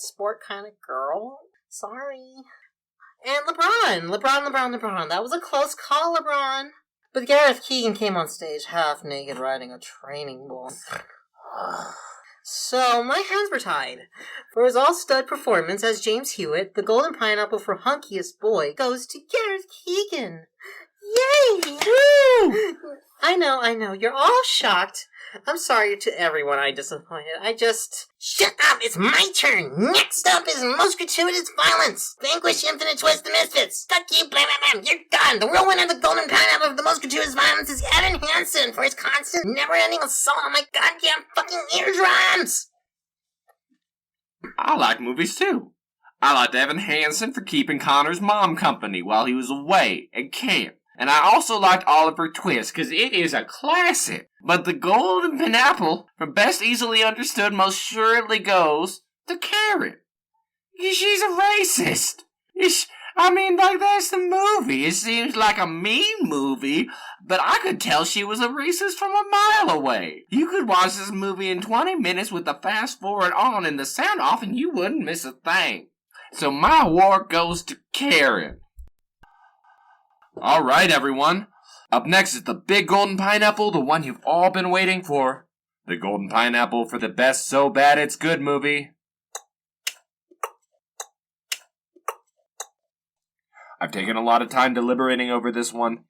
sport kind of girl. Sorry. And LeBron. That was a close call, LeBron. But Gareth Keegan came on stage half naked riding a training bull. So, my hands were tied. For his all-stud performance as James Hewitt, the Golden Pineapple for Hunkiest Boy goes to Gareth Keegan. Yay! Woo! I know, you're all shocked. I'm sorry to everyone I disappointed. Shut up, it's my turn! Next up is Most Gratuitous Violence! Vanquish Infinite Twist the Misfits! Fuck you, blam, blam, blam, you're done! The real winner of the Golden Pineapple of the Most Gratuitous Violence is Evan Hansen for his constant, never-ending assault on my goddamn fucking eardrums! I like movies too. I liked Evan Hansen for keeping Connor's mom company while he was away at camp. And I also liked Oliver Twist, because it is a classic. But the Golden Pineapple, for best easily understood, most surely goes to Karen. She's a racist. That's the movie. It seems like a mean movie, but I could tell she was a racist from a mile away. You could watch this movie in 20 minutes with the fast forward on and the sound off, and you wouldn't miss a thing. So my award goes to Karen. All right, everyone. Up next is the big Golden Pineapple, the one you've all been waiting for. The Golden Pineapple for the best So Bad It's Good movie. I've taken a lot of time deliberating over this one.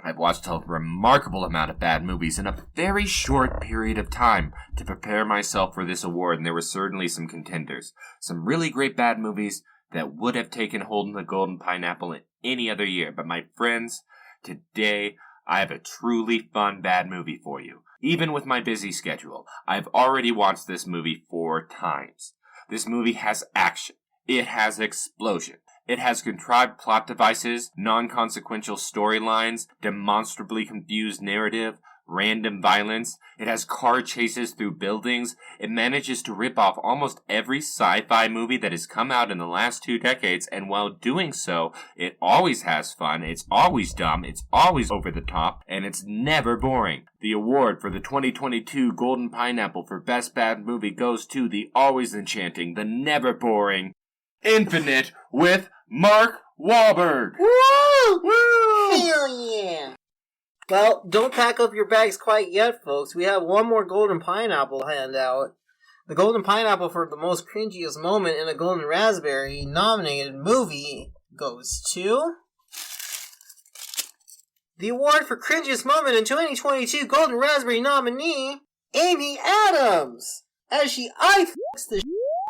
I've watched a remarkable amount of bad movies in a very short period of time to prepare myself for this award, and there were certainly some contenders. Some really great bad movies that would have taken hold in the Golden Pineapple in any other year. But my friends, today I have a truly fun bad movie for you. Even with my busy schedule, I've already watched this movie 4 times. This movie has action. It has explosion. It has contrived plot devices, non-consequential storylines, demonstrably confused narrative, random violence. It has car chases through buildings. It manages to rip off almost every sci-fi movie that has come out in the last 2 decades, and while doing so, it always has fun, it's always dumb, it's always over the top, and it's never boring. The award for the 2022 Golden Pineapple for Best Bad Movie goes to the always enchanting, the never boring, Infinite with Mark Wahlberg. Woo! Woo! Hell yeah! Well, don't pack up your bags quite yet, folks. We have one more Golden Pineapple to hand out. The Golden Pineapple for the most cringiest moment in a Golden Raspberry nominated movie goes to... The award for cringiest moment in 2022 Golden Raspberry nominee, Amy Adams, as she eye-fucks the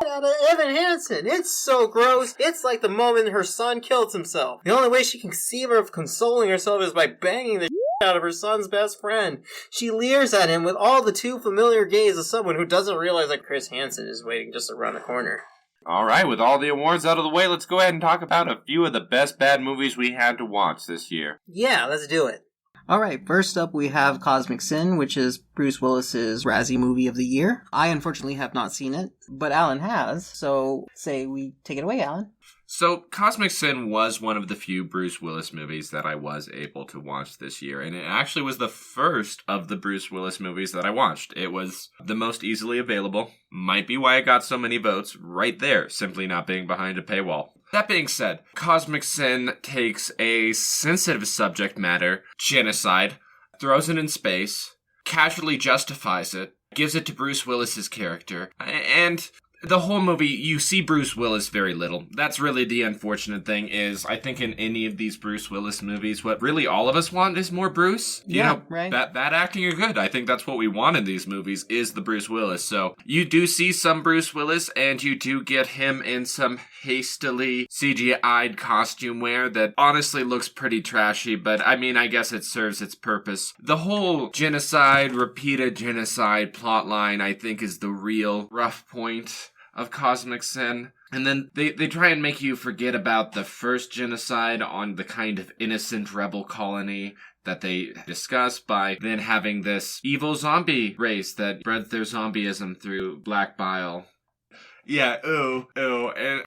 out of Evan Hansen. It's so gross. It's like the moment her son kills himself. The only way she can conceive of consoling herself is by banging the out of her son's best friend. She leers at him with all the too familiar gaze of someone who doesn't realize that Chris Hansen is waiting just around the corner. Alright, with all the awards out of the way, let's go ahead and talk about a few of the best bad movies we had to watch this year. Yeah, let's do it. Alright, first up we have Cosmic Sin, which is Bruce Willis's Razzie Movie of the Year. I unfortunately have not seen it, but Alan has, so say we take it away, Alan. So, Cosmic Sin was one of the few Bruce Willis movies that I was able to watch this year, and it actually was the first of the Bruce Willis movies that I watched. It was the most easily available, might be why it got so many votes, right there, simply not being behind a paywall. That being said, Cosmic Sin takes a sensitive subject matter, genocide, throws it in space, casually justifies it, gives it to Bruce Willis's character, and the whole movie, you see Bruce Willis very little. That's really the unfortunate thing is, I think in any of these Bruce Willis movies, what really all of us want is more Bruce. Right. Bad acting are good. I think that's what we want in these movies, is the Bruce Willis. So, you do see some Bruce Willis, and you do get him in some hastily CGI'd costume wear that honestly looks pretty trashy, but I mean, I guess it serves its purpose. The whole genocide, repeated genocide plotline, I think, is the real rough point of Cosmic Sin. And then they try and make you forget about the first genocide on the kind of innocent rebel colony that they discuss by then having this evil zombie race that spreads their zombieism through black bile. Yeah, ooh.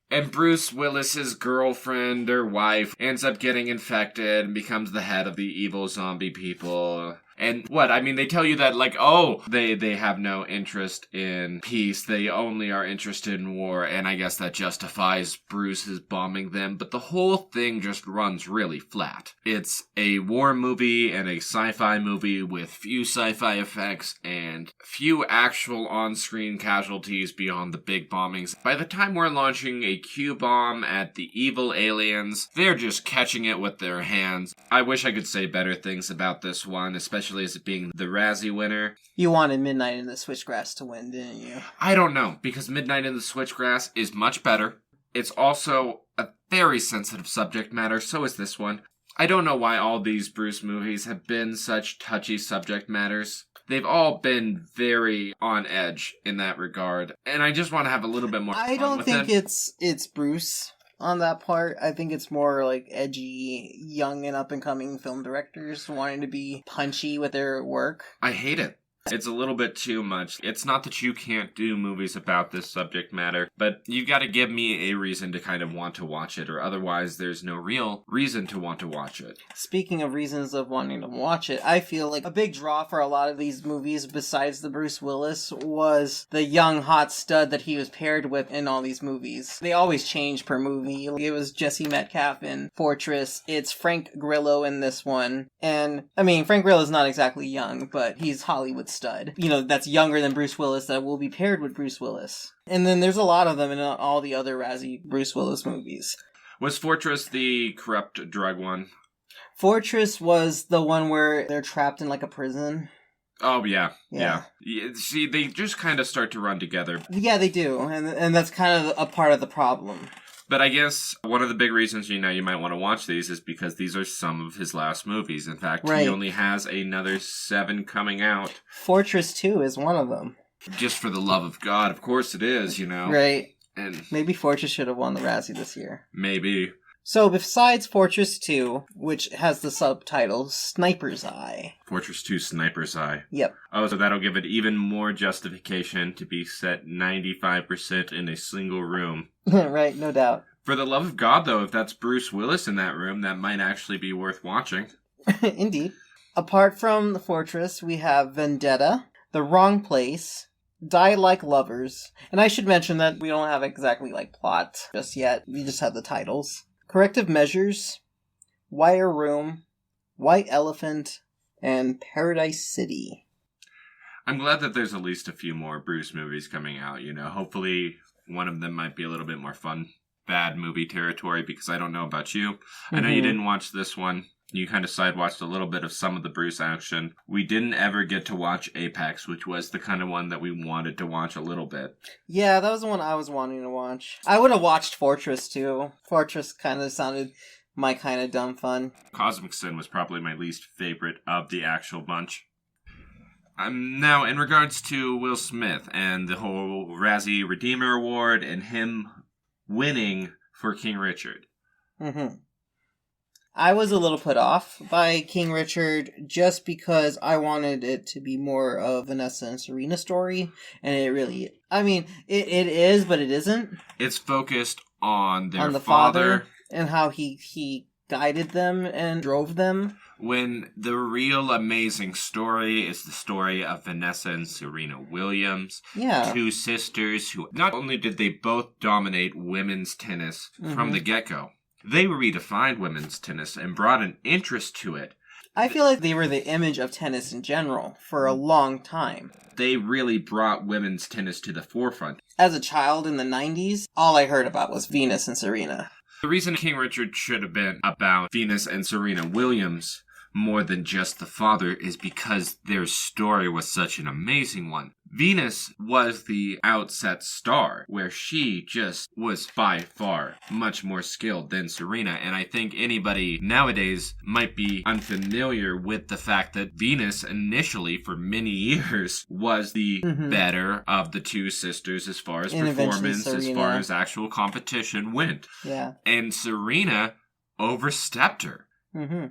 And Bruce Willis's girlfriend or wife ends up getting infected and becomes the head of the evil zombie people. And what? I mean, they tell you that, like, oh, they have no interest in peace. They only are interested in war. And I guess that justifies Bruce's bombing them. But the whole thing just runs really flat. It's a war movie and a sci-fi movie with few sci-fi effects and few actual on-screen casualties beyond the big bombings. By the time we're launching a Q-bomb at the evil aliens, they're just catching it with their hands. I wish I could say better things about this one, especially as it being the Razzie winner. You wanted Midnight in the Switchgrass to win, didn't you? I don't know, because Midnight in the Switchgrass is much better. It's also a very sensitive subject matter, so is this one. I don't know why all these Bruce movies have been such touchy subject matters. They've all been very on edge in that regard, and I just want to have a little bit more fun with it. I don't think it's Bruce on that part. I think it's more like edgy, young and up-and-coming film directors wanting to be punchy with their work. I hate it. It's a little bit too much. It's not that you can't do movies about this subject matter, but you gotta give me a reason to kind of want to watch it, or otherwise there's no real reason to want to watch it. Speaking of reasons of wanting to watch it, I feel like a big draw for a lot of these movies, besides the Bruce Willis, was the young hot stud that he was paired with in all these movies. They always change per movie. It was Jesse Metcalfe in Fortress. It's Frank Grillo in this one. And, I mean, Frank Grillo's not exactly young, but he's Hollywood stud. You know, that's younger than Bruce Willis, that will be paired with Bruce Willis. And then there's a lot of them in all the other Razzie Bruce Willis movies. Was Fortress the corrupt drug one? Fortress was the one where they're trapped in like a prison. Oh, yeah. See, they just kind of start to run together. Yeah, they do. And that's kind of a part of the problem. But I guess one of the big reasons, you might want to watch these is because these are some of his last movies. In fact, He only has another 7 coming out. Fortress 2 is one of them. Just for the love of God, of course it is, Right. And maybe Fortress should have won the Razzie this year. Maybe. So besides Fortress 2, which has the subtitle Sniper's Eye. Fortress 2 Sniper's Eye. Yep. Oh, so that'll give it even more justification to be set 95% in a single room. Right, no doubt. For the love of God, though, if that's Bruce Willis in that room, that might actually be worth watching. Indeed. Apart from the Fortress, we have Vendetta, The Wrong Place, Die Like Lovers, and I should mention that we don't have exactly plot just yet. We just have the titles. Corrective Measures, Wire Room, White Elephant, and Paradise City. I'm glad that there's at least a few more Bruce movies coming out, Hopefully one of them might be a little bit more fun. Bad movie territory, because I don't know about you. Mm-hmm. I know you didn't watch this one. You kind of side-watched a little bit of some of the Bruce action. We didn't ever get to watch Apex, which was the kind of one that we wanted to watch a little bit. Yeah, that was the one I was wanting to watch. I would have watched Fortress, too. Fortress kind of sounded my kind of dumb fun. Cosmic Sin was probably my least favorite of the actual bunch. Now, in regards to Will Smith and the whole Razzie Redeemer Award and him winning for King Richard. Mm-hmm. I was a little put off by King Richard just because I wanted it to be more of Vanessa and Serena's story, and it really, it is, but it isn't. It's focused on their father and how he guided them and drove them. When the real amazing story is the story of Vanessa and Serena Williams. Yeah. 2 sisters who not only did they both dominate women's tennis from the get-go, they redefined women's tennis and brought an interest to it. I feel like they were the image of tennis in general for a long time. They really brought women's tennis to the forefront. As a child in the 90s, all I heard about was Venus and Serena. The reason King Richard should have been about Venus and Serena Williams more than just the father is because their story was such an amazing one. Venus was the outset star, where she just was by far much more skilled than Serena, and I think anybody nowadays might be unfamiliar with the fact that Venus initially, for many years, was the better of the 2 sisters as far as performance, as far as actual competition went. Yeah. And Serena overstepped her. Mm-hmm.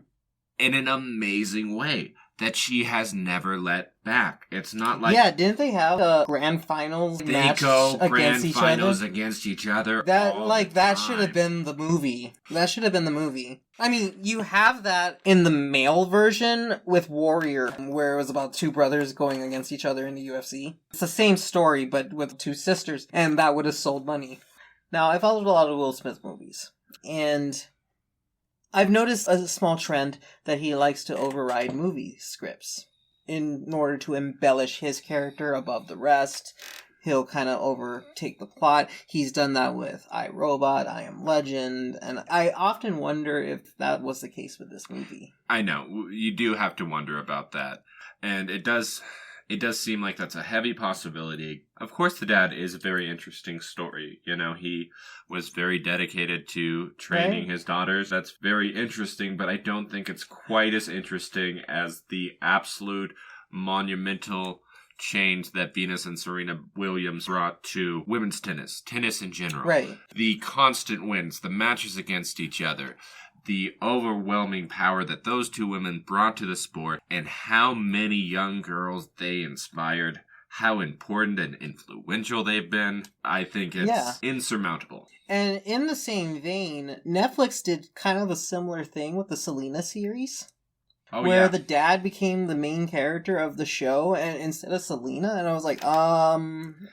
In an amazing way. that she has never let back. It's not like... Yeah, didn't they have a grand finals match against each other? Against each other. That should have been the movie. That should have been the movie. I mean, you have that in the male version with Warrior, where it was about two brothers going against each other in the UFC. It's the same story, but with two sisters, and that would have sold money. Now, I followed a lot of Will Smith movies, and I've noticed a small trend that he likes to override movie scripts in order to embellish his character above the rest. He'll kind of overtake the plot. He's done that with I, Robot, I Am Legend, and I often wonder if that was the case with this movie. I know. You do have to wonder about that. And it does seem like that's a heavy possibility. Of course, the dad is a very interesting story. You know, he was very dedicated to training his daughters. That's very interesting, but I don't think it's quite as interesting as the absolute monumental change that Venus and Serena Williams brought to women's tennis in general. Right. The constant wins, the matches against each other, the overwhelming power that those two women brought to the sport, and how many young girls they inspired, how important and influential they've been. I think it's insurmountable. And in the same vein, Netflix did kind of a similar thing with the Selena series. Where the dad became the main character of the show and instead of Selena, and I was like,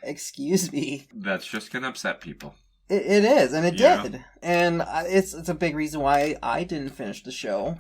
excuse me. That's just gonna upset people. It is, and it did. And it's a big reason why I didn't finish the show.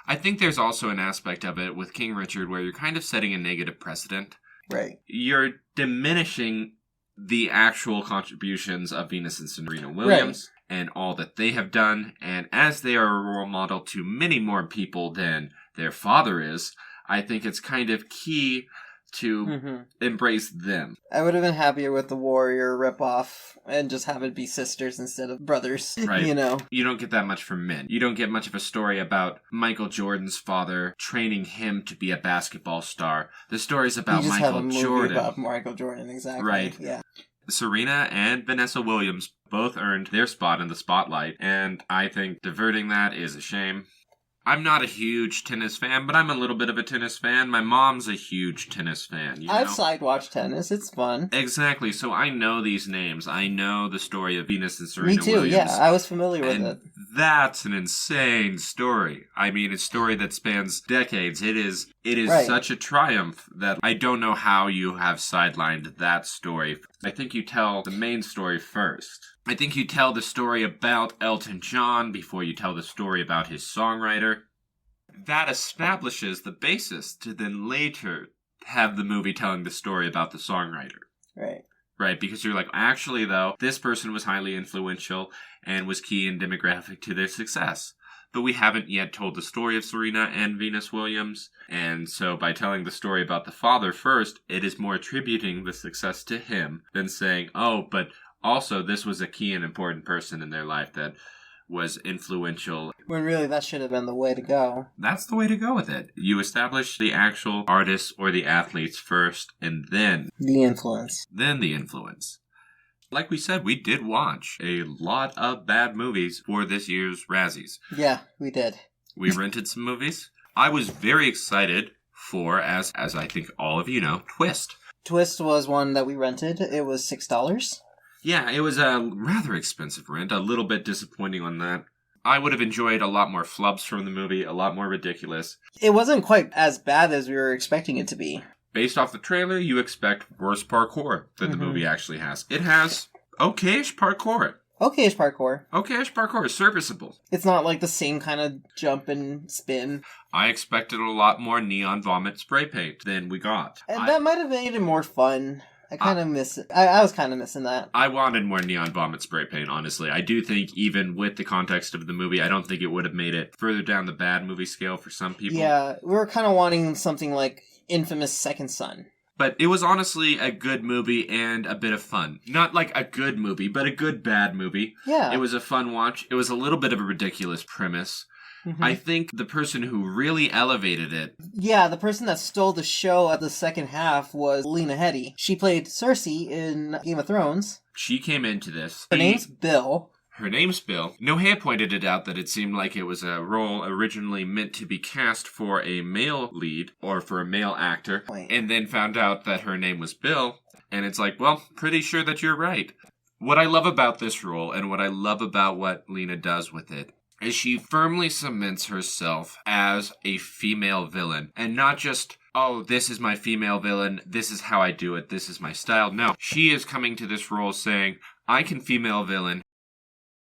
I think there's also an aspect of it with King Richard where you're kind of setting a negative precedent. Right. You're diminishing the actual contributions of Venus and Serena Williams and all that they have done, and as they are a role model to many more people than their father is, I think it's kind of key to embrace them. I would have been happier with the Warrior ripoff and just have it be sisters instead of brothers. Right. You know? You don't get that much from men. You don't get much of a story about Michael Jordan's father training him to be a basketball star. The story's about Michael Jordan. About Michael Jordan, exactly. Right. Yeah. Serena and Vanessa Williams both earned their spot in the spotlight, and I think diverting that is a shame. I'm not a huge tennis fan, but I'm a little bit of a tennis fan. My mom's a huge tennis fan. I've side-watched tennis. It's fun. Exactly. So I know these names. I know the story of Venus and Serena Williams. Me too, yeah. I was familiar with it. That's an insane story. I mean, a story that spans decades. It is such a triumph that I don't know how you have sidelined that story. I think you tell the main story first. I think you tell the story about Elton John before you tell the story about his songwriter. That establishes the basis to then later have the movie telling the story about the songwriter. Right. Right, because you're like, actually, though, this person was highly influential and was key and demographic to their success. But we haven't yet told the story of Serena and Venus Williams, and so by telling the story about the father first, it is more attributing the success to him than saying, oh, but also this was a key and important person in their life that was influential. When really that should have been the way to go. That's the way to go with it. You establish the actual artists or the athletes first, and then the influence. Like we said, we did watch a lot of bad movies for this year's Razzies. Yeah, we did. We rented some movies. I was very excited for, as I think all of you know, Twist. Twist was one that we rented. It was $6. Yeah, it was a rather expensive rent. A little bit disappointing on that. I would have enjoyed a lot more flubs from the movie, a lot more ridiculous. It wasn't quite as bad as we were expecting it to be. Based off the trailer, you expect worse parkour than the movie actually has. It has okay-ish parkour. Okay-ish parkour. Okay-ish parkour is serviceable. It's not like the same kind of jump and spin. I expected a lot more neon vomit spray paint than we got. And that might have made it more fun. I kind of miss it. I was kind of missing that. I wanted more neon vomit spray paint, honestly. I do think, even with the context of the movie, I don't think it would have made it further down the bad movie scale for some people. Yeah, we were kind of wanting something like Infamous Second Son. But it was honestly a good movie and a bit of fun. Not like a good movie, but a good bad movie. Yeah. It was a fun watch. It was a little bit of a ridiculous premise. I think the person who really elevated it... Yeah, the person that stole the show at the second half was Lena Headey. She played Cersei in Game of Thrones. She came into this. Her name's Bill. her name's Bill. Nohea pointed it out that it seemed like it was a role originally meant to be cast for a male lead, or for a male actor, and then found out that her name was Bill, and it's like, well, pretty sure that you're right. What I love about this role, and what I love about what Lena does with it, is she firmly cements herself as a female villain, and not just, oh, this is my female villain, this is how I do it, this is my style. No, she is coming to this role saying, I can female villain